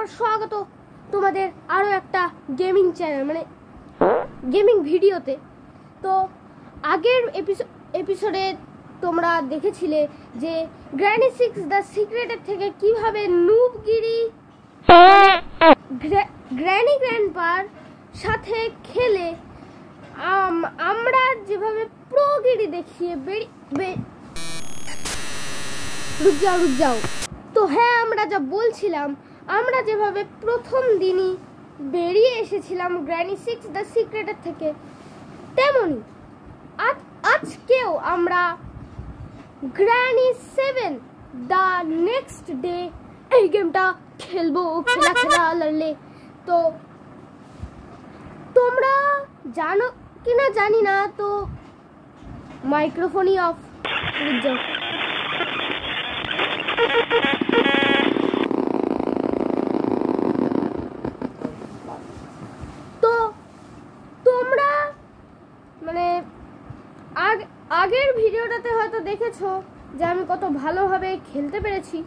আবার স্বাগত তোমাদের আরও একটা গেমিং চ্যানেল মানে গেমিং ভিডিওতে। তো আগের এপিসোডে তোমরা দেখেছিলে যে গ্র্যানি 6 দ্য সিক্রেটের থেকে কিভাবে নুবগিরি গ্র্যানি গ্র্যান্ডপার সাথে খেলে আমরা যেভাবে প্রোগিরি দেখিয়ে রুক যাও। তো হ্যাঁ, আমরা যা বলছিলাম, আমরা যেভাবে প্রথম দিনই বেরিয়ে এসেছিলাম গ্র্যানি 6 দ্য সিক্রেটের থেকে, তেমনি আজকেও আমরা গ্র্যানি 7 দ্য নেক্সট ডে এই গেমটা খেলবো খেলা লড়লে। তো তোমরা জানো কিনা জানি না, তো মাইক্রোফোনই অফ যাও। তো তোমরা মানে আগের ভিডিওটাতে হয়তো দেখেছো যে আমি কত ভালোভাবে খেলতে পেরেছি।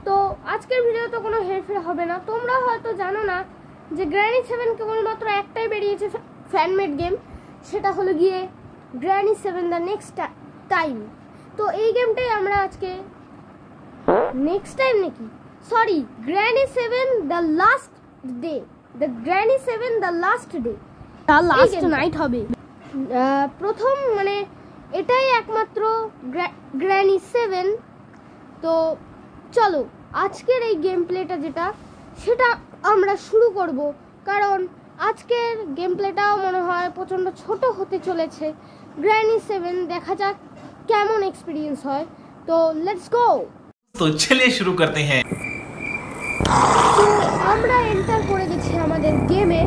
তো আজকের ভিডিওতে কোনো হেরফের হবে না। তোমরা হয়তো জানো না যে গ্র্যানি 7 কেবলমাত্র একটাই বেরিয়েছে ফ্যানমেড গেম, সেটা হলো গিয়ে গ্র্যানি 7 দ্য নেক্সট টাইম। তো এই গেমটাই আমরা আজকে নেক্সট টাইম নাকি sorry granny 7 the last day, the granny 7 the last day, the last night হবে। প্রথম মানে এটাই একমাত্র গ্র্যানি 7। তো চলো আজকের এই গেম প্লেটা সেটা আমরা শুরু করব, কারণ আজকের গেম প্লেটাও মনে হয় প্রচণ্ড ছোট হতে চলেছে। গ্র্যানি 7 দেখা যাক কেমন এক্সপিরিয়েন্স হয়। তো লেটস গো। তো চলিए শুরু করতে हैं। তো আমরা এন্টার করে গেছি আমাদের গেমে।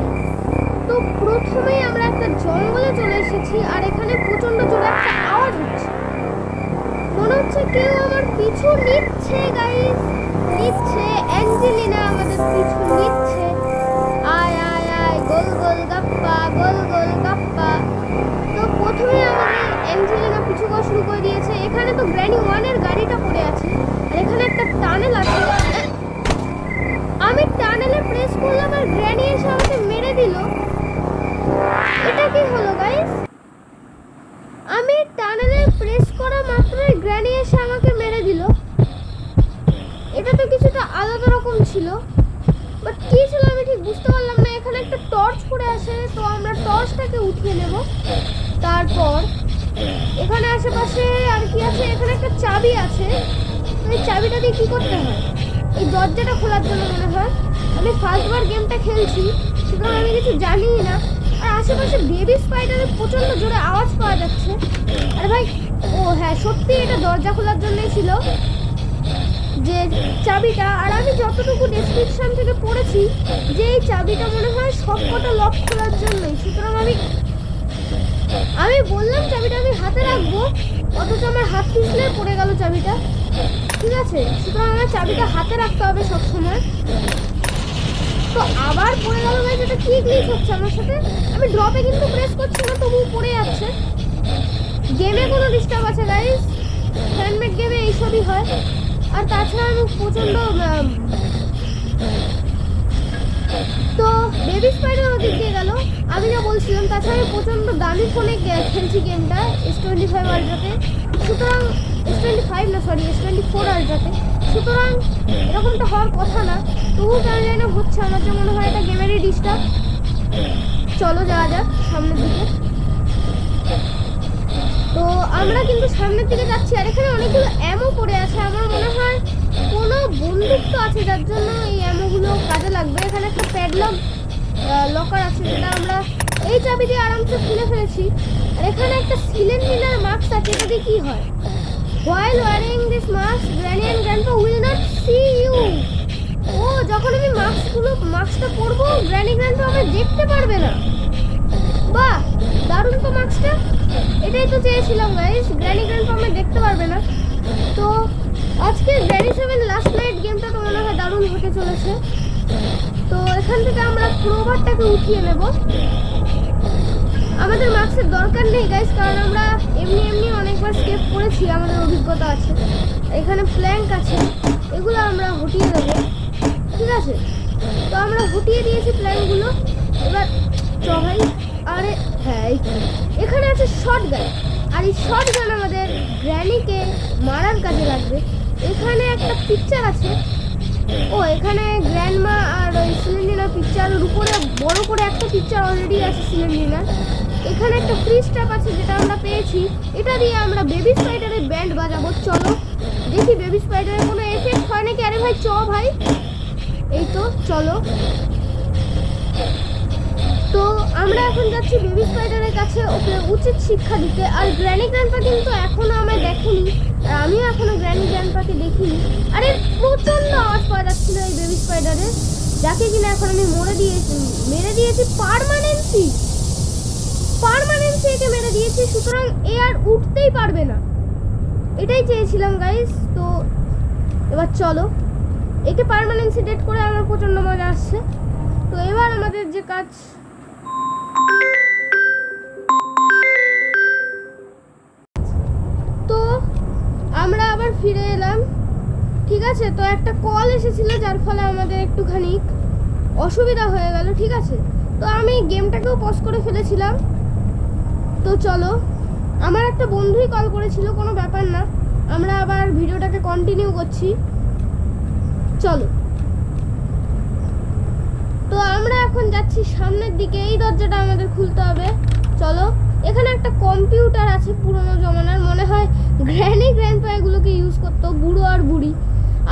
তো প্রথমেই আমরা একটা জঙ্গলে চলে এসেছি, আর এখানে প্রচণ্ড জোরে একটা আওয়াজ হচ্ছে, মনে হচ্ছে কেউ আমার পিছু নিচ্ছে। গাইস নিচ্ছে, অ্যাঞ্জেলিনা আমাদের পিছু নিচ্ছে। আয় আয় আয় গোল গোল গাপ্পা, গোল গোল গাপ্পা। তো প্রথমে আমাদের অ্যাঞ্জেলিনা পিছু করা শুরু করে দিয়েছে। এখানে তো গ্র্যানি 1 এর গাড়িটা পড়ে আছে, আর এখানে একটা টানেল আছে। আমি টানেলে প্রেস করলাম আর গ্র্যানি এসে আমাকে মেরে দিল। এটা কি হলো গাইস? আমি টানেলে প্রেস করা মাত্রই গ্র্যানি এসে আমাকে মেরে দিল। এটা তো কিছুটা আলাদা রকম ছিল, বাট কি ছিল আমি ঠিক বুঝতে পারলাম না। এখানে একটা টর্চ পড়ে আছে, তো আমরা টর্চটাকে উঠিয়ে নেব। তারপর এখানে আশেপাশে আর কি আছে, এখানে একটা চাবি আছে। তো এই চাবিটা দিয়ে কি করতে হয়? এই দরজাটা খোলার জন্য মনে হয়। আমি ফার্স্টবার গেমটা খেলছি, সুতরাং আমি কিছু জানিই না। আর আশেপাশে বেবি স্পাইডারের প্রচণ্ড জোরে আওয়াজ পাওয়া যাচ্ছে। আরে ভাই, ও হ্যাঁ সত্যি এটা দরজা খোলার জন্যই ছিল যে চাবিটা। আর আমি যতটুকু ডেসক্রিপশন থেকে পড়েছি যে এই চাবিটা মনে হয় সবকটা লক খোলার জন্যই। সুতরাং আমি বললাম চাবিটা আমি হাতে রাখবো, অথচ আমার হাত পিছলে পড়ে গেল চাবিটা। ঠিক আছে, সুতরাং আমার চাবিটা হাতে রাখতে হবে সবসময়। তো আবার পড়ে গেল গাইস, এটা কি গ্লিচ হচ্ছে আমার সাথে? আমি ড্রপে কিন্তু প্রেস করছি না, তবুও পড়ে যাচ্ছে। গেমে কোনো ডিস্টার্ব আছে গাইস, হ্যান্ডমেড গেমে এইসবই হয়। আর তাছাড়া আমি প্রচণ্ড তো বেবি স্পাইডার ওদিক দিয়ে গেল, আমি যা বলছিলাম। তাছাড়া আমি প্রচণ্ড দামি ফোনে খেলছি গেমটা, S25 আলট্রাতে। সুতরাং S25 না সরি S24 আলট্রাতে। সুতরাং এরকমটা হওয়ার কথা না, তবুও কেন জানি না হচ্ছে। আমার যা মনে হয় এটা গেমেরই ডিস্টার্ব। চলো যাওয়া যাক সামনের দিকে। তো আমরা কিন্তু সামনের দিকে যাচ্ছি, আর এখানে অনেকগুলো অ্যামো পড়ে আছে। আমার মনে হয় কোনো বন্দুক তো আছে, যার জন্য এই অ্যামোগুলো কাজে লাগবে। এখানে একটা প্যাডলক লকার আছে, যেটা আমরা এই চাবি দিয়ে আরামসে খুলে ফেলেছি। আর এখানে একটা সিলিন্ডার মাস্ক আছে, এটা দিয়ে কি হয়? While wearing this mask, Granny and Grandpa will not see you. ও যখন আমি মাস্কটা পরবো, গ্র্যানি গ্র্যান্ডপা আমাকে দেখতে পারবে না। বাহ, দারুণ তো মাস্কটা। এটাই তো চেয়েছিলাম গাইস, গ্র্যানি গ্র্যান্ডপা আমাকে দেখতে পারবে না। তো আজকে গ্র্যানি 7 লাস্ট নাইট গেমটা তো মনে হয় দারুণ হতে চলেছে। তো এখান থেকে আমরা ক্রোবারটাকে উঠিয়ে নেব। আমাদের মাস্কের দরকার নেই গাইস, কারণ আমরা এমনি অনেকবার স্কেপ করেছি, আমাদের অভিজ্ঞতা আছে। এখানে প্ল্যাঙ্ক আছে, এগুলো আমরা হটিয়ে দেবো। ঠিক আছে, আমরা হটিয়ে দিয়েছি প্ল্যানগুলো। এবার চ ভাই। আরে হ্যাঁ, এখানে আছে শর্ট গান, আর এই শর্ট গান আমাদের গ্র্যানিকে মারার কাজে লাগবে। এখানে একটা পিকচার আছে, ও এখানে গ্র্যান্ডমা আর ওই সিলিন্ডিনার পিকচারের উপরে বড় করে একটা পিকচার অলরেডি আছে সিলিন্ডিনার। এখানে একটা ফ্রি স্ট্যাপ আছে যেটা আমরা পেয়েছি, এটা দিয়ে আমরা বেবি স্পাইডারের ব্যান্ড বাজাবো। চলো দেখি বেবি স্পাইডারের কোনো এফেক্ট হয় নাকি। আরে ভাই চ ভাই, এই তো চলো। তো আমরা এখন যাচ্ছি বেবি স্পাইডারের কাছে, ওকে উচিত শিক্ষা দিতে। আর গ্র্যানি গ্র্যান্ডপা কিন্তু এখনো আমায় দেখেনি, আর আমিও এখনো গ্র্যানি গ্র্যান্ডপাকে দেখিনি। আরে প্রচন্ড আওয়াজ পাওয়া যাচ্ছিল এই বেবি স্পাইডারে, যাকে কিনা এখন আমি মেরে দিয়েছি পার্মানেন্সি একে মেরে দিয়েছি। সুতরাং এ আর উঠতেই পারবে না, এটাই চেয়েছিলাম গাইস। তো এবার চলো, একে পার্মানেন্সি ডেট করে আমার প্রচন্ড মজা আসছে। তো এবার আমাদের যে কাজ, তো আমরা আবার ফিরে এলাম, ঠিক আছে। তো একটা কল এসেছিল যার ফলে আমাদের একটুখানি অসুবিধা হয়ে গেল, ঠিক আছে। তো আমি গেমটাকেও পজ করে ফেলেছিলাম। তো চলো, আমার একটা বন্ধুই কল করেছিল, কোনো ব্যাপার না, আমরা আবার ভিডিওটাকে কন্টিনিউ করছি। চলো, তো আমরা এখন যাচ্ছি সামনের দিকে, এই দরজাটা আমাদের খুলতে হবে। চলো, এখানে একটা কম্পিউটার আছে পুরনো জমানার, মনে হয় গ্র্যানি গ্র্যান্ডপা এগুলোকে ইউজ করতো, বুড়ো আর বুড়ি।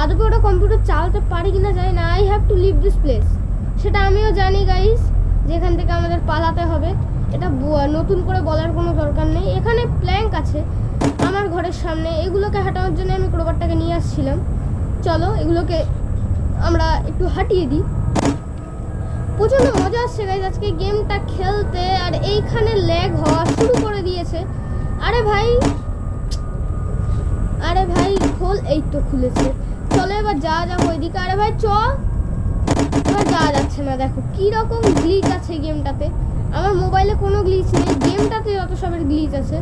আদপে ওটা কম্পিউটার চালাতে পারি কিনা জানি না। I have to leave this place, সেটা আমিও জানি গাইস, যেখান থেকে আমাদের পালাতে হবে। এটা নতুন করে বলার কোনো দরকার নেই। এখানে প্ল্যাঙ্ক আছে আমার ঘরের সামনে, এগুলোকে হাঁটানোর জন্য আমি ক্রোবারটাকে নিয়ে আসছিলাম। চলো এগুলোকে আমরা একটু হাঁটিয়ে দিই। প্রচন্ড মজা আসছে গাইজ আজকে গেমটা খেলতে। আর এইখানে ল্যাগ হওয়া শুরু করে দিয়েছে। আরে ভাই খোল, এই তো খুলেছে। চলো এবার যাওয়া যাক ওইদিকে। আরে ভাই চ, এবার যাওয়া যাচ্ছে না, দেখো কিরকম গ্লিচ আছে গেমটাতে। আমার মোবাইলে কোনো গ্লিচ নেই, গেমটাতে যত সবের গ্লিচ আছে।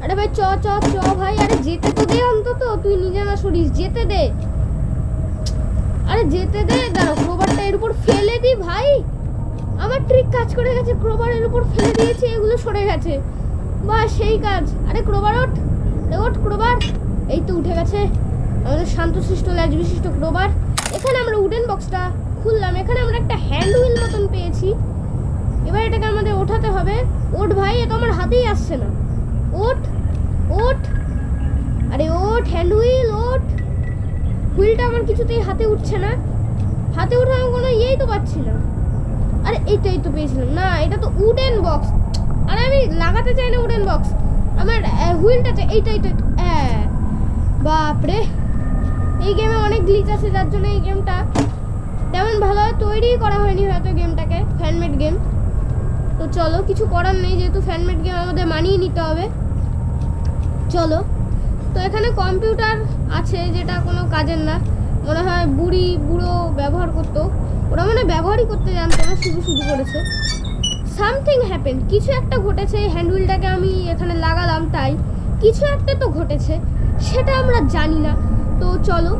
আরে ভাই চ চ চ ভাই, আরে যেতে তো দে অন্তত, তুই নিজে না সরিস, যেতে দে, আরে যেতে দে। দাঁড়াও, ক্রোবারটা এর উপর ফেলে দি ভাই, আমার ট্রিক কাজ করে গেছে, ক্রোবারের উপর ফেলে দিয়েছি, এগুলো সরে গেছে, বাহ সেই কাজ। আরে ক্রোবার ওঠ, ওঠ ক্রোবার, এই তো উঠে গেছে আমাদের শান্তশিষ্ট ল্যাজ বিশিষ্ট ক্রোবার। এখানে আমরা উডেন বক্সটা খুললাম, এখানে আমরা একটা হ্যান্ড হুইল মতন পেয়েছি। এবার এটাকে আমাদের ওঠাতে হবে। ওঠ ভাই, এ তো আমার হাতেই আসছে না, ওঠ ওঠ, আরে ওঠ হ্যান্ড হুইল, ওঠ। হুইলটা আমার কিছুতেই হাতে উঠছে না, হাতে উঠে আমি কোনো ইয়েই তো পাচ্ছি না। আরে এই তো পেয়েছিলাম না, এটা তো উডেন বক্স। আরে আমি লাগাতে চাই না উডেন বক্স, আমার হুইলটা চাই। এইটাই বাপরে, এই গেমে অনেক গ্লিচ আছে, যার জন্য এই গেমটা তেমন ভালোভাবে তৈরি করা হয়নি হয়তো গেমটাকে, ফ্যানমেড গেম। তো চলো, কিছু করার নেই, যেহেতু ফ্যানমেড গেম আমাদের মানিয়ে নিতে হবে। চলো, তো এখানে কম্পিউটার আছে যেটা কোনো কাজের না, মনে হয় বুড়ো ব্যবহার করতো, ওরা মনে ব্যবহারই করতে জানতো না, শুধু করেছে। সামথিং হ্যাপেন, কিছু একটা ঘটেছে। হ্যান্ডহুইলটাকে আমি এখানে লাগালাম, তাই কিছু একটা তো ঘটেছে, সেটা আমরা জানি না। তো চলো,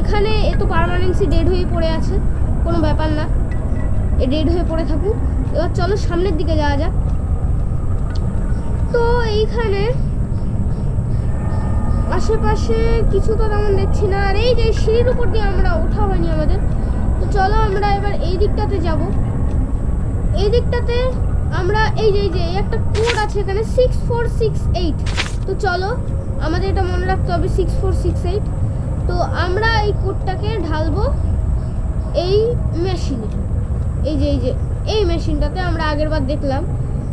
এখানে এ তো পার্মানেন্সি ডেড হয়ে পড়ে আছে, কোনো ব্যাপার না, এ ডেড হয়ে পড়ে থাকুক। এবার চলো সামনের দিকে যাওয়া যাক। তো এইখানে আশেপাশে কিছু তো তেমন দেখছি না, আর এই যে সিঁড়ির উপর দিয়ে আমরা ওঠা হয়নি আমাদের। তো চলো আমরা এবার এই দিকটাতে যাব। এই দিকটাতে আমরা এই যে একটা কোড আছে এখানে 6468। তো চলো আমাদের এটা মনে রাখতে হবে 6468। তো আমরা এই কোডটাকে ঢালবো এই মেশিনে, এই যে এই মেশিনটাতে আমরা আগের বার দেখলাম।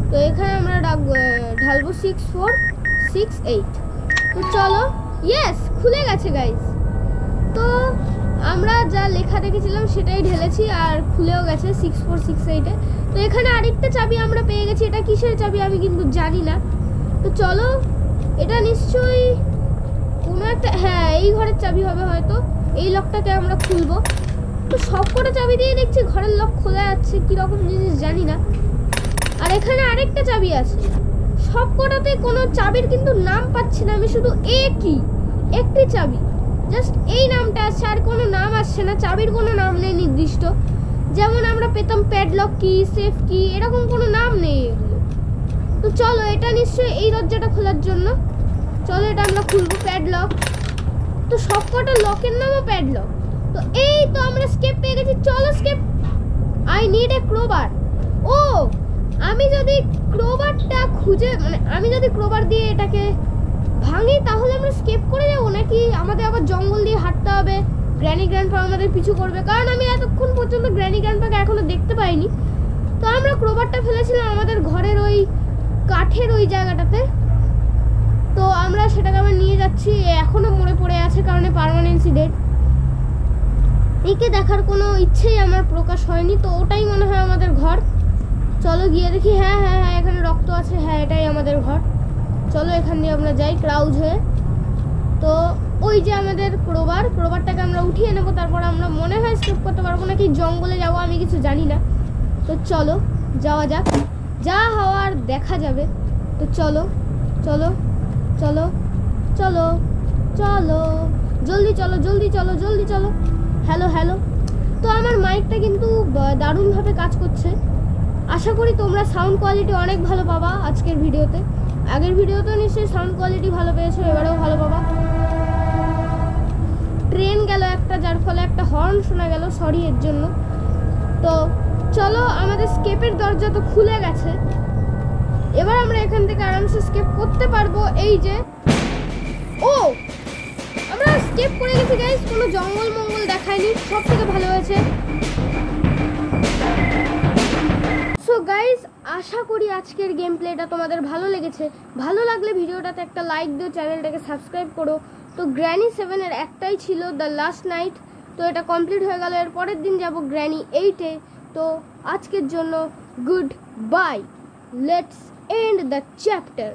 তো এখানে আমরা ঢালবো 6468। তো চলো, ইয়েস খুলে গেছে গাইস। তো আমরা যা লেখা দেখেছিলাম সেটাই ঢেলেছি, আর খুলেও গেছে 6468-এ। তো এখানে আরেকটা চাবি আমরা পেয়ে গেছি, এটা কিসের চাবি আমি কিন্তু জানি না। তো চলো, এটা নিশ্চয়ই কোনো একটা, হ্যাঁ এই ঘরের চাবি হবে হয়তো, এই লকটাকে আমরা খুলবো। তো সব কটা চাবি দিয়ে দেখছি ঘরের লক খোলা যাচ্ছে, কীরকম জিনিস জানি না। আর এখানে আরেকটা চাবি আছে, সব কটাতে কোনো চাবির কিন্তু নাম পাচ্ছি না আমি, শুধু একটি চাবি, জাস্ট এই নামটা আসছে, আর কোনো নাম আসছে না, চাবির কোনো নাম নেই নির্দিষ্ট, যেমন আমরা পেতাম প্যাডলক কি, সেফ কি, এরকম কোনো নাম নেই এগুলো। তো চলো, এটা নিশ্চয়ই এই দরজাটা খোলার জন্য। চলো এটা আমরা খুলবো, প্যাডলক। তো সবকটা লকের নামও প্যাডলক। তো এই তো আমরা স্কেপ পেয়ে গেছি। চলো escape. I need a crowbar. ও, আমি যদি ক্রোবারটা খুঁজে, মানে আমি যদি ক্রোবার দিয়ে এটাকে ভাঙি তাহলে আমরা স্কেপ করে যাবো, নাকি আমাদের আবার জঙ্গল দিয়ে হাঁটতে হবে? গ্র্যানি গ্র্যান্ডপা আমাদের পিছু করবে, কারণ আমি এতক্ষণ পর্যন্ত গ্র্যানি গ্র্যান্ডপাকে এখনো দেখতে পাইনি। তো আমরা ক্রোবারটা ফেলেছিলাম আমাদের ঘরের ওই কাঠের ওই জায়গাটাতে। তো আমরা সেটাকে আবার নিয়ে যাচ্ছি। এখনো মরে পড়ে আছে কারণ পার্মানেন্সি ডেড। একে দেখার কোনো ইচ্ছেই আমার প্রকাশ হয়নি। তো ওটাই মনে হয় আমাদের ঘর। চলো গিয়ে দেখি। হ্যাঁ হ্যাঁ হ্যাঁ, এখানে রক্ত আছে। হ্যাঁ, এটাই আমাদের ঘর। চলো এখান দিয়ে আমরা যাই ক্রাউজ হয়ে। তো ওই যে আমাদের ক্রোবারটাকে আমরা উঠিয়ে নেবো, তারপর আমরা মনে হয় স্কিপ করতে পারবো, নাকি জঙ্গলে যাবো আমি কিছু জানি না। তো চলো যাওয়া যাক, যা হওয়ার দেখা যাবে। তো চলো চলো চলো চলো চলো, জলদি চলো জলদি চলো জলদি চলো। Hello hello. তো আমার মাইকটা কিন্তু দারুণভাবে কাজ করছে। আশা করি তোমরা সাউন্ড কোয়ালিটি অনেক ভালো পাবা আজকের ভিডিওতে। আগের ভিডিওতে নিশ্চয়ই সাউন্ড কোয়ালিটি ভালো পেয়েছো, এবারেও ভালো পাবা। ট্রেন গেল একটা, যার ফলে একটা হর্ন শোনা গেল, সরি এর জন্য। তো চলো, আমাদের স্কেপের দরজা তো খুলে গেছে। এবার আমরা এখান থেকে আরামসে স্কেপ করতে পারবো। এই যে, ও আমরা স্কেপ করে গেছি গাইস, কোনো জঙ্গল মঙ্গল দেখায়নি, সব থেকে ভালো হয়েছে। সো গাইস, আশা করি আজকের গেম প্লেটা তোমাদের ভালো লেগেছে। ভালো লাগলে ভিডিওটাতে একটা লাইক দিও, চ্যানেলটাকে সাবস্ক্রাইব করো। তো গ্র্যানি 7-এর একটাই ছিল দ্য লাস্ট নাইট। তো এটা কমপ্লিট হয়ে গেল। এর পরের দিন যাব গ্র্যানি 8-এ। তো আজকের জন্য good bye, let's and the chapter.